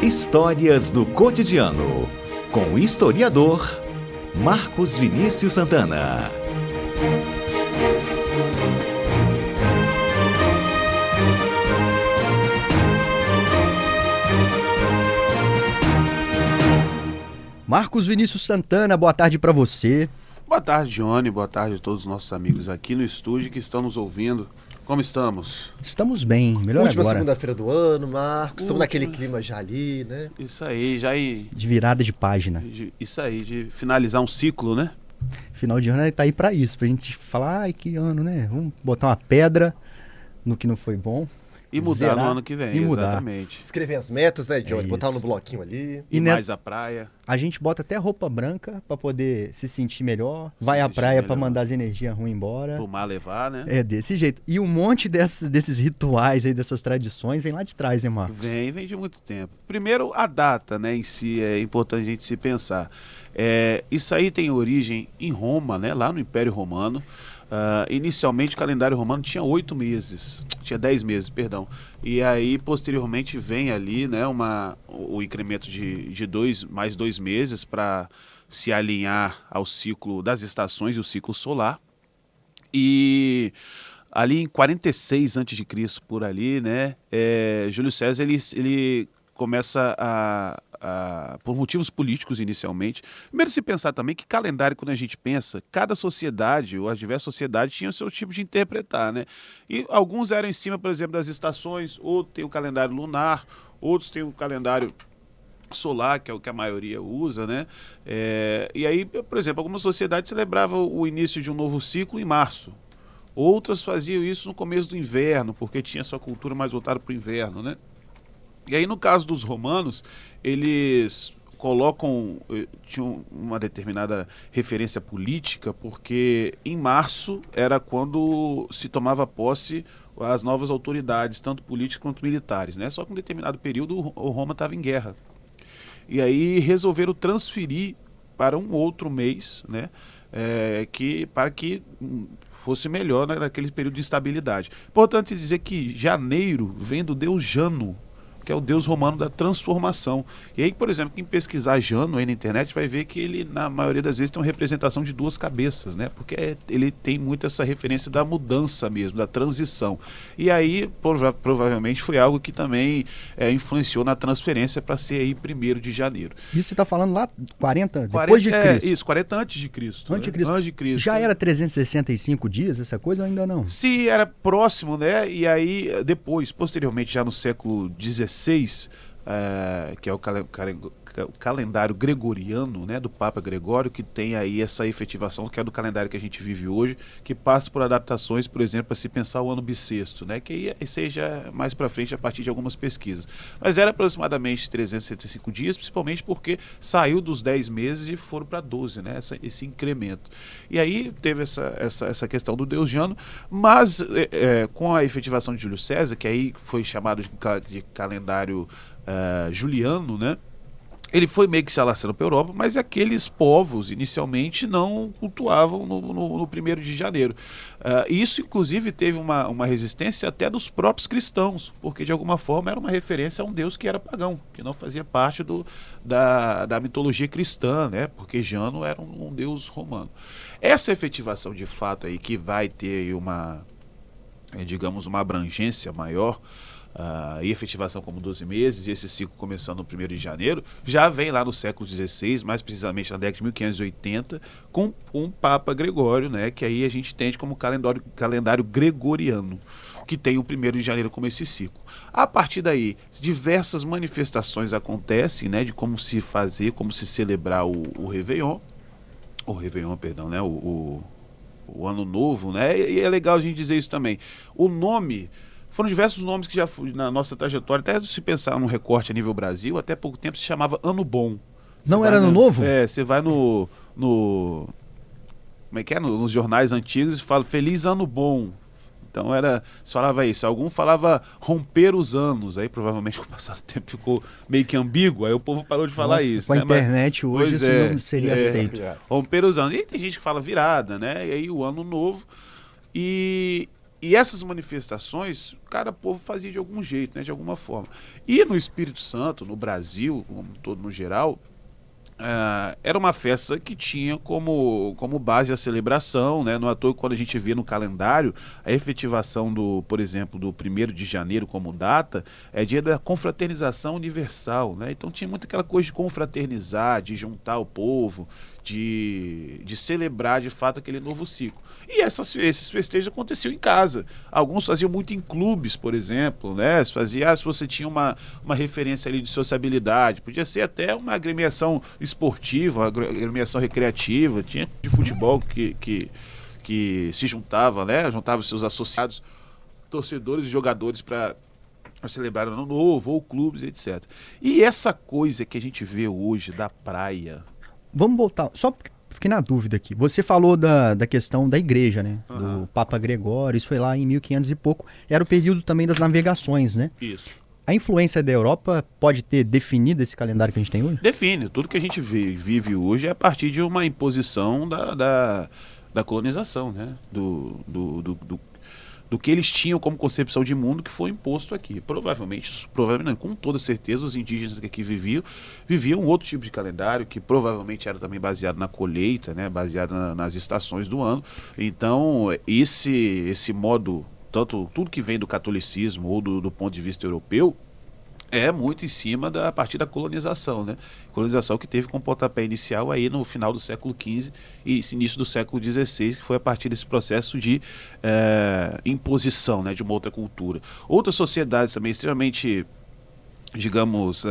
Histórias do cotidiano, com o historiador Marcos Vinícius Santana. Marcos Vinícius Santana, boa tarde para você. Boa tarde, Johnny. Boa tarde a todos os nossos amigos aqui no estúdio que estão nos ouvindo. Como estamos? Estamos bem, melhor Última agora. segunda-feira do ano, Marcos. Estamos naquele clima já ali, né? Isso aí, já De virada de página. Isso aí, de finalizar um ciclo, né? Final de ano tá aí pra isso, pra gente falar, ai que ano, né? Vamos botar uma pedra no que não foi bom. E mudar zerar no ano que vem, e mudar. exatamente. Escrever as metas, né, Johnny? É Botar isso. no bloquinho ali. E nessa- mais a praia. A gente bota até roupa branca pra poder se sentir melhor, Se vai à sentir praia pra melhor. mandar as energias ruins embora. Pro mar levar, né? É desse jeito. E um monte desses rituais aí, dessas tradições, vem lá de trás, hein, Marcos? Vem de muito tempo. Primeiro, a data, né, em si é importante a gente se pensar. Isso aí tem origem em Roma, né, lá no Império Romano. Inicialmente o calendário romano tinha 8 meses, tinha 10 meses, perdão. E aí, posteriormente, vem ali, né, o incremento de mais 2 meses para se alinhar ao ciclo das estações e o ciclo solar. E ali em 46 a.C., por ali, né, Júlio César ele começa por motivos políticos inicialmente. Primeiro se pensar também que calendário, quando a gente pensa, cada sociedade, ou as diversas sociedades, tinham o seu tipo de interpretar, né? E alguns eram em cima, por exemplo, das estações, outros tem o calendário lunar, outros têm o calendário solar, que é o que a maioria usa, né? E aí, por exemplo, algumas sociedades celebravam o início de um novo ciclo em março. Outras faziam isso no começo do inverno, porque tinha sua cultura mais voltada para o inverno, né? E aí, no caso dos romanos, eles tinham uma determinada referência política, porque em março era quando se tomava posse as novas autoridades, tanto políticas quanto militares, né? Só que em um determinado período o Roma estava em guerra. E aí resolveram transferir para um outro mês, né? Para que fosse melhor naquele período de instabilidade. Importante dizer que janeiro vem do deus Jano, que é o deus romano da transformação. E aí, por exemplo, quem pesquisar Jano aí na internet vai ver que ele, na maioria das vezes, tem uma representação de duas cabeças, né? Porque ele tem muito essa referência da mudança mesmo, da transição. E aí, provavelmente, foi algo que também influenciou na transferência para ser aí 1º de janeiro. Isso você tá falando lá 40, depois de Cristo? Isso, 40 antes de Cristo. Antes de Cristo. Antes de Cristo. Já era 365 dias essa coisa ou ainda não? Se era próximo, né? E aí, posteriormente, já no século XVI, que é o calendário gregoriano, né, do Papa Gregório, que tem aí essa efetivação, que é do calendário que a gente vive hoje, que passa por adaptações, por exemplo, para se pensar o ano bissexto, né, que aí seja mais para frente a partir de algumas pesquisas. Mas era aproximadamente 365 dias, principalmente porque saiu dos 10 meses e foram para 12, né, esse incremento. E aí teve essa questão do deus Jano, mas com a efetivação de Júlio César, que aí foi chamado de calendário juliano, né, ele foi meio que se alastrando para a Europa, mas aqueles povos inicialmente não cultuavam no 1º de janeiro. Isso, inclusive, teve uma resistência até dos próprios cristãos, porque de alguma forma era uma referência a um deus que era pagão, que não fazia parte da mitologia cristã, né? Porque Jano era um deus romano. Essa efetivação de fato aí, que vai ter uma abrangência maior, e efetivação como 12 meses, e esse ciclo começando no 1º de janeiro, já vem lá no século XVI, mais precisamente na década de 1580, com um Papa Gregório, né, que aí a gente entende como calendário gregoriano, que tem o 1º de janeiro como esse ciclo. A partir daí, diversas manifestações acontecem, né, de como se fazer, como se celebrar o Réveillon, perdão, né, o Ano Novo, né, e é legal a gente dizer isso também. O nome... Foram diversos nomes que já na nossa trajetória, até se pensar num recorte a nível Brasil, até pouco tempo se chamava Ano Bom. Não era Ano Novo? Você vai no como é que é? Nos jornais antigos e fala Feliz Ano Bom. Então se falava isso. Algum falava romper os anos. Aí provavelmente com o passar do tempo ficou meio que ambíguo. Aí o povo parou de falar isso. Com a né? internet hoje isso não seria aceito. Romper os anos. E tem gente que fala virada, né? E aí o Ano Novo. E E essas manifestações, cada povo fazia de algum jeito, né, de alguma forma. E no Espírito Santo, no Brasil, como todo no geral, era uma festa que tinha como base a celebração, né? Não é à toa que quando a gente vê no calendário a efetivação por exemplo, do 1º de janeiro como data, é dia da confraternização universal, né? Então tinha muito aquela coisa de confraternizar, de juntar o povo, de celebrar de fato aquele novo ciclo. E esses festejos aconteciam em casa. Alguns faziam muito em clubes, por exemplo, né? Se você tinha uma referência ali de sociabilidade, podia ser até uma agremiação esportiva, uma agremiação recreativa, tinha de futebol que se juntava, né? Juntava os seus associados, torcedores e jogadores para celebrar o Ano Novo, ou clubes, etc. E essa coisa que a gente vê hoje da praia... Vamos voltar, só porque fiquei na dúvida aqui. Você falou da questão da igreja, né? Uhum. Do Papa Gregório, isso foi lá em 1500 e pouco. Era o período também das navegações, né? Isso. A influência da Europa pode ter definido esse calendário que a gente tem hoje? Define. Tudo que a gente vive hoje é a partir de uma imposição da colonização, né? Do que eles tinham como concepção de mundo que foi imposto aqui. Provavelmente não, com toda certeza, os indígenas que aqui viviam outro tipo de calendário, que provavelmente era também baseado na colheita, né? Baseado nas estações do ano. Então, esse modo, tudo que vem do catolicismo ou do ponto de vista europeu, é muito em cima a partir da colonização, né? Colonização que teve como pontapé inicial aí no final do século XV e início do século XVI, que foi a partir desse processo de imposição, né, de uma outra cultura. Outras sociedades também extremamente, digamos,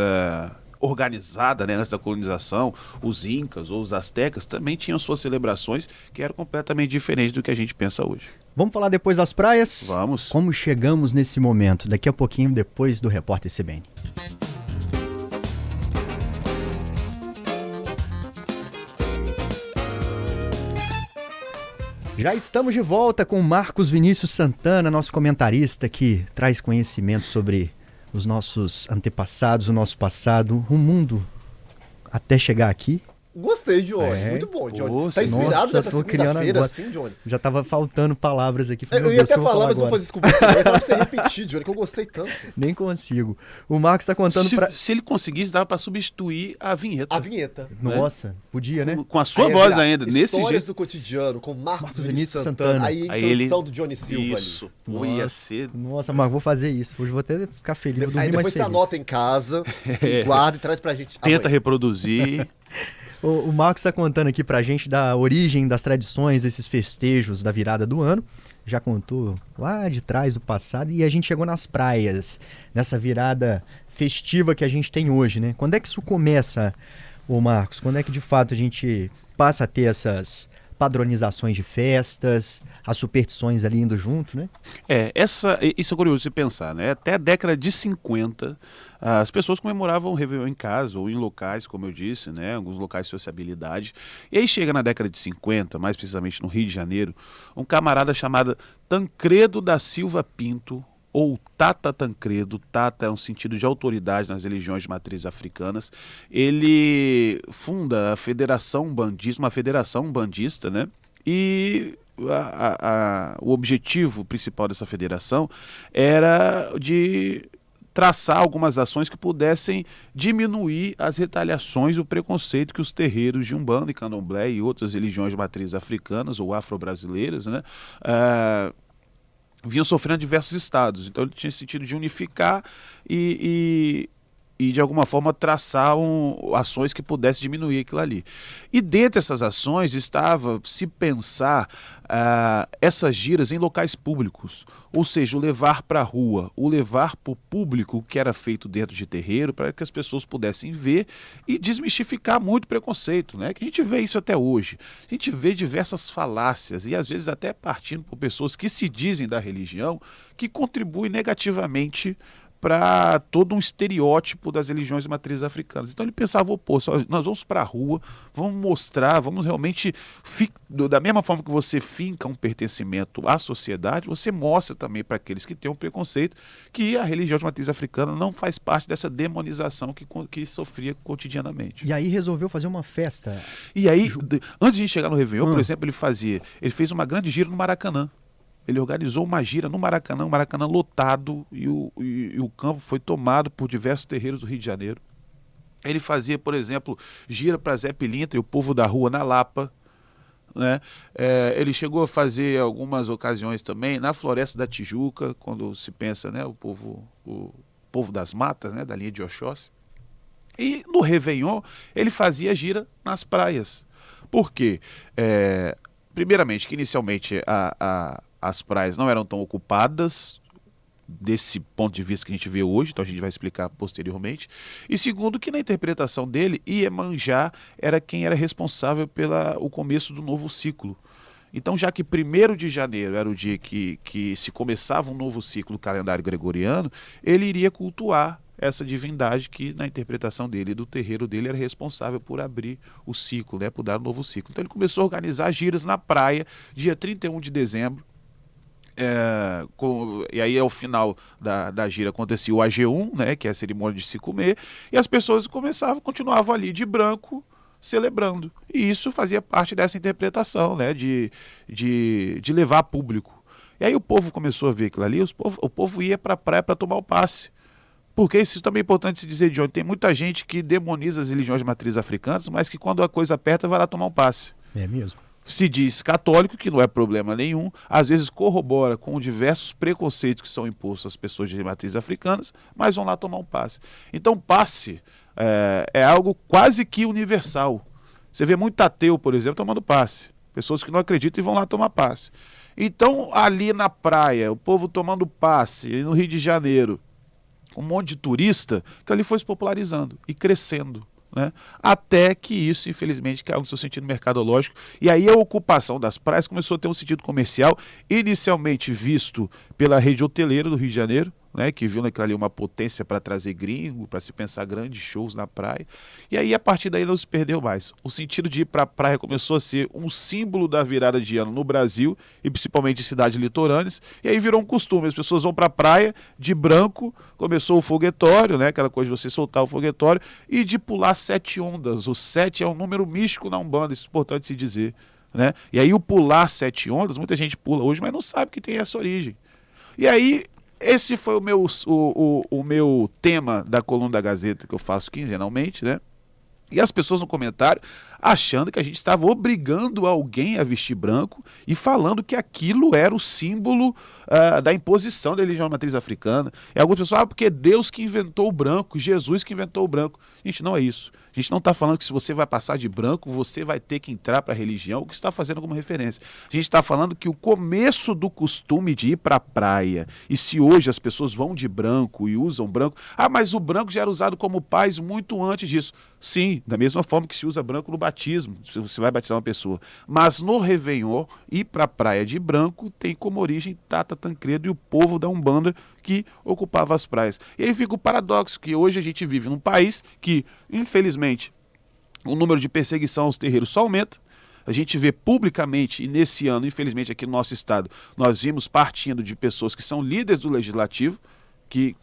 organizada, né, antes da colonização, os incas ou os astecas também tinham suas celebrações que eram completamente diferentes do que a gente pensa hoje. Vamos falar depois das praias? Vamos. Como chegamos nesse momento? Daqui a pouquinho, depois do Repórter CBN. Já estamos de volta com Marcos Vinícius Santana, nosso comentarista que traz conhecimento sobre os nossos antepassados, o nosso passado, o mundo até chegar aqui. Gostei, Johnny. Muito bom, Johnny. Nossa, Tá inspirado nossa, nessa tô criando segunda-feira, agora. assim, Johnny? Já tava faltando palavras aqui. Eu ia até falar, mas vou fazer isso com você. Eu ia falar pra você repetir, Johnny, que eu gostei tanto. Nem consigo. O Marcos tá contando pra... Se ele conseguisse, dava para substituir a vinheta. A vinheta. Nossa, podia, né? Com a sua Aí ia voz virar ainda, nesse Histórias jeito. do cotidiano, com Marcos Vinícius Vinícius Santana. Santana. Aí a Aí introdução ele- do Johnny Silva Isso. ali. Pô, ia ser... Nossa, Marcos, vou fazer isso. Hoje vou até ficar feliz. Vou dormir Aí mais depois você feliz. anota em casa, e guarda e traz pra gente. Tenta amanhã. reproduzir. O Marcos está contando aqui pra gente da origem das tradições, desses festejos da virada do ano. Já contou lá de trás do passado e a gente chegou nas praias, nessa virada festiva que a gente tem hoje, né? Quando é que isso começa, ô Marcos? Quando é que de fato a gente passa a ter essas padronizações de festas, as superstições ali indo junto, né? Isso é curioso de se pensar, né? Até a década de 50, as pessoas comemoravam o Réveillon em casa ou em locais, como eu disse, né? Alguns locais de sociabilidade. E aí chega na década de 50, mais precisamente no Rio de Janeiro, um camarada chamado Tancredo da Silva Pinto, ou Tata Tancredo. Tata é um sentido de autoridade nas religiões de matriz africanas. Ele funda a Federação Umbandista, uma federação umbandista, né? E o objetivo principal dessa federação era de traçar algumas ações que pudessem diminuir as retaliações e o preconceito que os terreiros de Umbanda e Candomblé e outras religiões de matriz africanas ou afro-brasileiras, né, vinham sofrendo em diversos estados. Então ele tinha sentido de unificar e de alguma forma traçar ações que pudessem diminuir aquilo ali. E dentre essas ações estava se pensar essas giras em locais públicos, ou seja, o levar para a rua, o levar para o público, que era feito dentro de terreiro, para que as pessoas pudessem ver e desmistificar muito o preconceito, né? Que a gente vê isso até hoje. A gente vê diversas falácias e às vezes até partindo por pessoas que se dizem da religião, que contribuem negativamente para todo um estereótipo das religiões de matriz africanas. Então ele pensava o oposto: nós vamos para a rua, vamos mostrar, vamos realmente, da mesma forma que você finca um pertencimento à sociedade, você mostra também para aqueles que têm um preconceito que a religião de matriz africana não faz parte dessa demonização que sofria cotidianamente. E aí resolveu fazer uma festa. E aí, antes de chegar no Réveillon, por exemplo, ele fez uma grande gira no Maracanã. Ele organizou uma gira no Maracanã, o Maracanã lotado, e o campo foi tomado por diversos terreiros do Rio de Janeiro. Ele fazia, por exemplo, gira para Zé Pilintra e o povo da rua na Lapa, né? Ele chegou a fazer algumas ocasiões também na Floresta da Tijuca, quando se pensa, né, o povo das matas, né, da linha de Oxóssi. E no Réveillon ele fazia gira nas praias. Por quê? Primeiramente, que inicialmente as praias não eram tão ocupadas desse ponto de vista que a gente vê hoje, então a gente vai explicar posteriormente. E segundo, que na interpretação dele, Iemanjá era quem era responsável pelo começo do novo ciclo. Então, já que 1º de janeiro era o dia que se começava um novo ciclo do calendário gregoriano, ele iria cultuar essa divindade que, na interpretação dele e do terreiro dele, era responsável por abrir o ciclo, né, por dar um novo ciclo. Então ele começou a organizar giras na praia, dia 31 de dezembro, e aí ao final da gira acontecia o AG1, né, que é a cerimônia de se comer, e as pessoas continuavam ali de branco, celebrando. E isso fazia parte dessa interpretação, né, de levar público. E aí o povo começou a ver aquilo ali, o povo ia para a praia para tomar o passe. Porque isso também é importante se dizer, Johnny, tem muita gente que demoniza as religiões de matriz africanas, mas que quando a coisa aperta vai lá tomar um passe. É mesmo. Se diz católico, que não é problema nenhum, às vezes corrobora com diversos preconceitos que são impostos às pessoas de matriz africanas, mas vão lá tomar um passe. Então passe é algo quase que universal. Você vê muito ateu, por exemplo, tomando passe. Pessoas que não acreditam e vão lá tomar passe. Então ali na praia, o povo tomando passe, no Rio de Janeiro, um monte de turista, que ali foi se popularizando e crescendo, né? Até que isso, infelizmente, caiu no seu sentido mercadológico. E aí a ocupação das praias começou a ter um sentido comercial, inicialmente visto pela rede hoteleira do Rio de Janeiro, né, que viu naquilo ali uma potência para trazer gringo, para se pensar grandes shows na praia. E aí, a partir daí, não se perdeu mais. O sentido de ir para a praia começou a ser um símbolo da virada de ano no Brasil, e principalmente em cidades litorâneas, e aí virou um costume. As pessoas vão para a praia de branco, começou o foguetório, né, aquela coisa de você soltar o foguetório, e de pular 7 ondas. O 7 é um número místico na Umbanda, isso é importante se dizer, né? E aí o pular 7 ondas, muita gente pula hoje, mas não sabe que tem essa origem. E aí, esse foi o meu tema da coluna da Gazeta, que eu faço quinzenalmente, né? E as pessoas no comentário achando que a gente estava obrigando alguém a vestir branco e falando que aquilo era o símbolo da imposição da religião matriz africana. E algumas pessoas porque é Deus que inventou o branco, Jesus que inventou o branco. Gente, não é isso. A gente não está falando que se você vai passar de branco, você vai ter que entrar para a religião, o que está fazendo como referência. A gente está falando que o começo do costume de ir para a praia, e se hoje as pessoas vão de branco e usam branco, mas o branco já era usado como paz muito antes disso. Sim, da mesma forma que se usa branco no batismo, se você vai batizar uma pessoa. Mas no Réveillon, ir para a praia de branco tem como origem Tata Tancredo e o povo da Umbanda que ocupava as praias. E aí fica o paradoxo que hoje a gente vive num país que, infelizmente, o número de perseguição aos terreiros só aumenta. A gente vê publicamente, e nesse ano, infelizmente aqui no nosso estado, nós vimos partindo de pessoas que são líderes do legislativo, que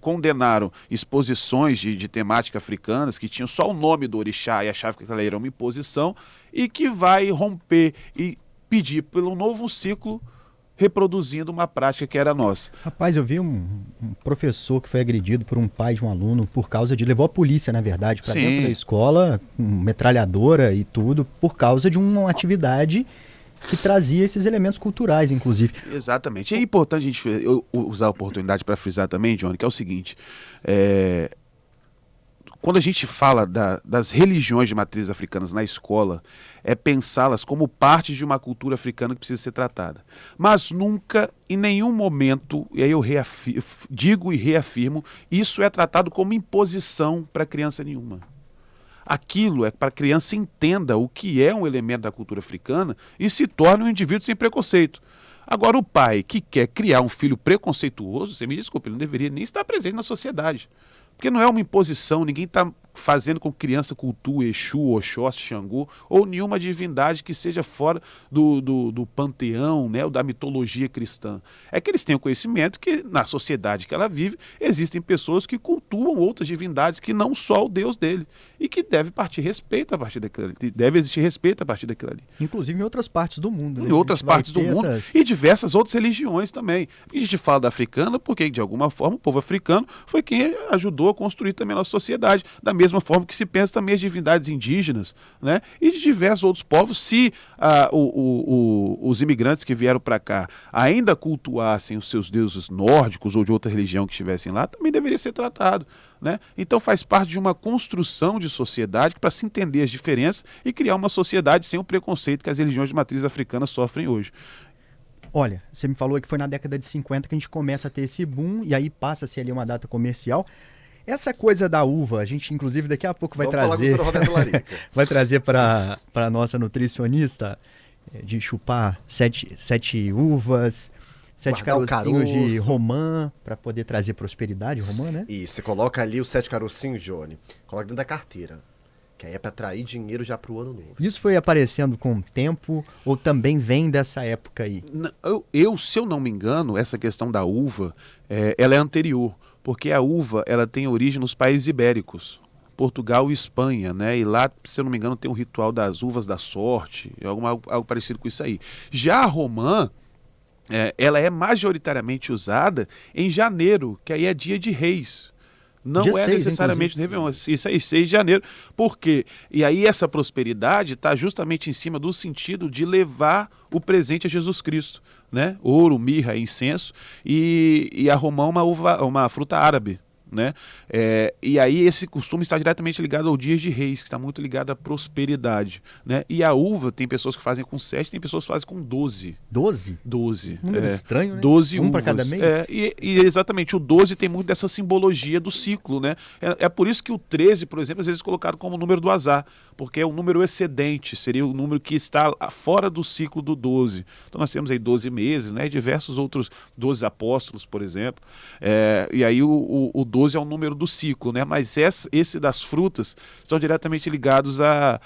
condenaram exposições de temática africanas, que tinham só o nome do orixá e achavam que aquela era uma imposição, e que vai romper e pedir pelo novo ciclo, reproduzindo uma prática que era nossa. Rapaz, eu vi um professor que foi agredido por um pai de um aluno por causa de... Levou a polícia, na verdade, para dentro da escola, com metralhadora e tudo, por causa de uma atividade que trazia esses elementos culturais, inclusive. Exatamente. E é importante a gente usar a oportunidade para frisar também, Johnny, que é o seguinte, quando a gente fala das religiões de matriz africanas na escola, é pensá-las como parte de uma cultura africana que precisa ser tratada. Mas nunca, em nenhum momento, e aí eu digo e reafirmo, isso é tratado como imposição para criança nenhuma. Aquilo é para a criança entenda o que é um elemento da cultura africana e se torne um indivíduo sem preconceito. Agora, o pai que quer criar um filho preconceituoso, você me desculpe, ele não deveria nem estar presente na sociedade. Porque não é uma imposição, ninguém está fazendo com que criança cultue Exu, Oxóssi, Xangô, ou nenhuma divindade que seja fora do panteão, né, ou da mitologia cristã. É que eles têm o conhecimento que na sociedade que ela vive, existem pessoas que cultuam outras divindades que não só o Deus dele, e que deve partir respeito a partir daquilo ali, deve existir respeito a partir daquilo ali. Inclusive em outras partes do mundo. Né? Em outras partes do mundo e diversas outras religiões também. A gente fala da africana porque, de alguma forma, o povo africano foi quem ajudou a construir também a nossa sociedade, da mesma forma que se pensa também as divindades indígenas, né? E de diversos outros povos. Se os imigrantes que vieram para cá ainda cultuassem os seus deuses nórdicos ou de outra religião que estivessem lá, também deveria ser tratado. Né? Então faz parte de uma construção de sociedade para se entender as diferenças e criar uma sociedade sem o preconceito que as religiões de matriz africana sofrem hoje. Olha, você me falou que foi na década de 50 que a gente começa a ter esse boom e aí passa-se ali uma data comercial. Essa coisa da uva, a gente inclusive daqui a pouco vai trazer vai trazer para a nossa nutricionista de chupar sete uvas, 7 carocinhos de romã, para poder trazer prosperidade, romã, né? Isso, você coloca ali os 7 carocinhos, Johnny, coloca dentro da carteira, que aí é para atrair dinheiro já pro ano novo. Isso foi aparecendo com o tempo ou também vem dessa época aí? Se eu não me engano, essa questão da uva, ela é anterior, porque a uva ela tem origem nos países ibéricos. Portugal e Espanha, né? E lá, se eu não me engano, tem um ritual das uvas da sorte, algo parecido com isso aí. Já a romã, ela é majoritariamente usada em janeiro, que aí é dia de Reis. Não dia é 6, necessariamente do Réveillon. Isso aí, 6 de janeiro. Por quê? E aí essa prosperidade está justamente em cima do sentido de levar o presente a Jesus Cristo. Né? Ouro, mirra, incenso. E a romã é uma fruta árabe. Né? E aí esse costume está diretamente ligado ao Dias de Reis, que está muito ligado à prosperidade, né? E a uva, tem pessoas que fazem com 7, tem pessoas que fazem com 12. 12? 12. Estranho, né? 12 uvas. Um para cada mês? E exatamente, o 12 tem muito dessa simbologia do ciclo, né? É por isso que o 13, por exemplo, às vezes é colocado como o número do azar, porque é um número excedente, seria o número que está fora do ciclo do 12. Então nós temos aí 12 meses, né? E diversos outros 12 apóstolos, por exemplo. E aí o 12 é o número do ciclo, né? Mas esse das frutas estão diretamente ligados a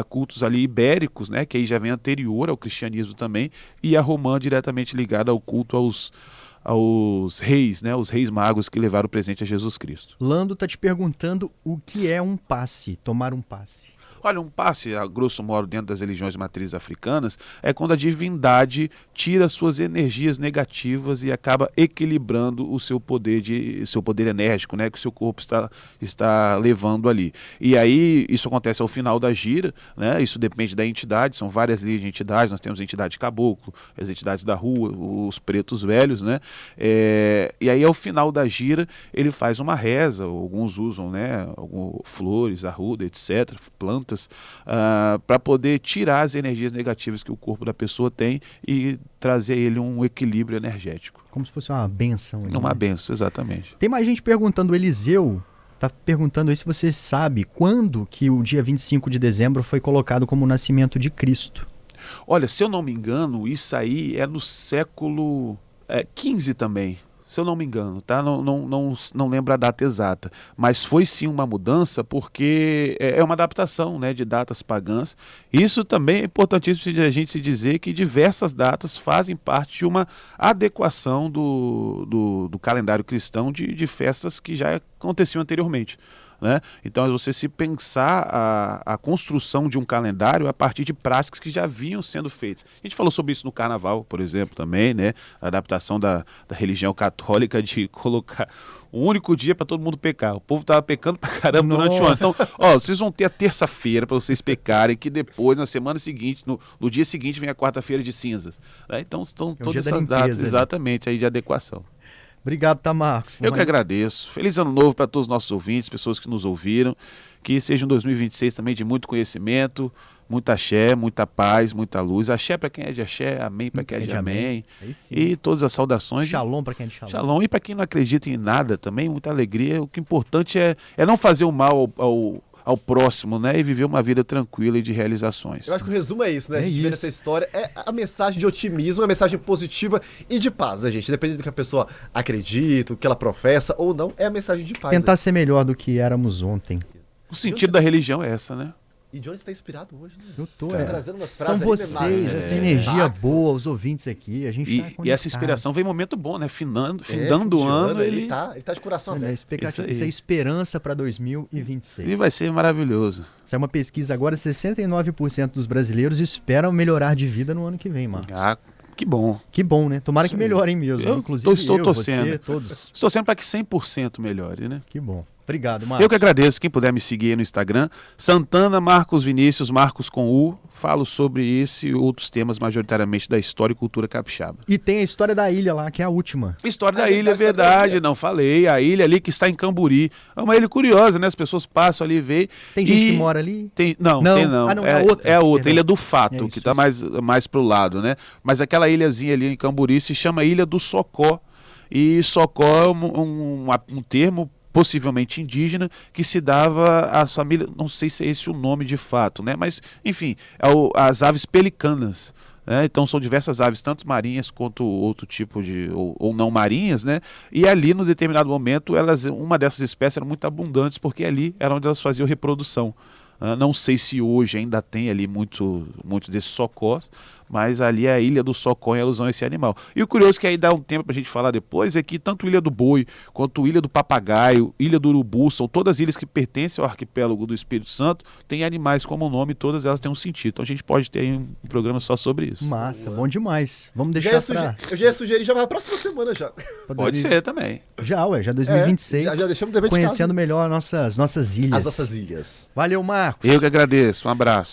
cultos ali ibéricos, né? Que aí já vem anterior ao cristianismo também, e a romã diretamente ligada ao culto aos reis, né? Os reis magos que levaram o presente a Jesus Cristo. Lando está te perguntando o que é um passe, tomar um passe. Olha, um passe, a grosso modo, dentro das religiões de matriz africanas, é quando a divindade tira suas energias negativas e acaba equilibrando o seu poder enérgico, né, que o seu corpo está levando ali. E aí, isso acontece ao final da gira, né, isso depende da entidade, são várias linhas de entidades, nós temos a entidade caboclo, as entidades da rua, os pretos velhos, né, e aí ao final da gira, ele faz uma reza, alguns usam, né, flores, arruda, etc., plantas, para poder tirar as energias negativas que o corpo da pessoa tem e trazer a ele um equilíbrio energético. Como se fosse uma bênção. Uma bênção, exatamente. Tem mais gente perguntando, o Eliseu está perguntando aí se você sabe quando que o dia 25 de dezembro foi colocado como o nascimento de Cristo. Olha, se eu não me engano, isso aí é no século XV também. Se eu não me engano, tá? Não lembro a data exata, mas foi sim uma mudança porque é uma adaptação, né, de datas pagãs. Isso também é importantíssimo a gente se dizer que diversas datas fazem parte de uma adequação do calendário cristão de festas que já aconteciam anteriormente. Né? Então, você se pensar a construção de um calendário a partir de práticas que já vinham sendo feitas. A gente falou sobre isso no Carnaval, por exemplo, também, né? A adaptação da religião católica de colocar um único dia para todo mundo pecar. O povo estava pecando pra caramba durante o ano. Então, vocês vão ter a terça-feira para vocês pecarem, que depois, na semana seguinte, no dia seguinte, vem a quarta-feira de cinzas. Né? Então, estão todas essas datas, exatamente, aí de adequação. Obrigado, tá, Marcos. Eu que agradeço. Feliz ano novo para todos os nossos ouvintes, pessoas que nos ouviram. Que seja um 2026 também de muito conhecimento, muita axé, muita paz, muita luz. Axé para quem é de axé, amém para quem é de amém. E todas as saudações. Shalom para quem é de shalom. Shalom. E para quem não acredita em nada também, muita alegria. O que é importante é não fazer o mal ao próximo, né? E viver uma vida tranquila e de realizações. Eu acho que o resumo é isso, né? A gente vê nessa história, é a mensagem de otimismo, a mensagem positiva e de paz, né, gente? Independente do que a pessoa acredita, o que ela professa ou não, é a mensagem de paz. Tentar ser melhor do que éramos ontem. O sentido da religião é essa, né? E de onde você tá inspirado hoje, né? Eu tô, Tá trazendo umas São frases vocês, aí, né? essa energia boa, os ouvintes aqui, a gente tá E essa conectado. inspiração vem em momento bom, né? Findando o Fim de ano, ele tá de coração Olha, a aberto. expectativa, Isso isso é aí. esperança para 2026. e vai ser maravilhoso. Essa é uma pesquisa agora, 69% dos brasileiros esperam melhorar de vida no ano que vem, mano. Ah, que bom. Que bom, né? Tomara Isso que aí. melhorem mesmo. Eu Inclusive estou torcendo. você, todos. Estou sempre para que 100% melhore, né? Que bom. Obrigado, Marcos. Eu que agradeço. Quem puder me seguir aí no Instagram, Santana Marcos Vinícius, Marcos com U. Falo sobre esse e outros temas, majoritariamente da história e cultura capixaba. E tem a história da ilha lá, que é a última. História da Ah, ilha, é verdade, verdade, ilha. não falei. A ilha ali que está em Camburi. É uma ilha curiosa, né? As pessoas passam ali e veem. Tem gente E que mora ali? Não, Não. tem não. Ah, não, é é outra. É outra, Perdão. Ilha do Fato, É que isso, está mais pro lado, né? Mas aquela ilhazinha ali em Camburi se chama Ilha do Socó. E Socó é um termo possivelmente indígena que se dava às famílias, não sei se é esse o nome de fato, né? Mas, enfim, as aves pelicanas. Né? Então são diversas aves, tanto marinhas quanto outro tipo de, ou não marinhas, né? E ali, no determinado momento, uma dessas espécies eram muito abundantes, porque ali era onde elas faziam reprodução. Não sei se hoje ainda tem ali muito desses socós, mas ali é a Ilha do Socó em alusão a esse animal. E o curioso que aí dá um tempo pra gente falar depois é que tanto Ilha do Boi, quanto Ilha do Papagaio, Ilha do Urubu, são todas ilhas que pertencem ao arquipélago do Espírito Santo, tem animais como nome, todas elas têm um sentido. Então a gente pode ter aí um programa só sobre isso. Massa, bom demais. Vamos Eu deixar já ia sugerir já na próxima semana já. Pode ser também. Já 2026. Já deixamos o dever de casa. Conhecendo melhor nossas ilhas. As nossas ilhas. Valeu, Marcos. Eu que agradeço. Um abraço.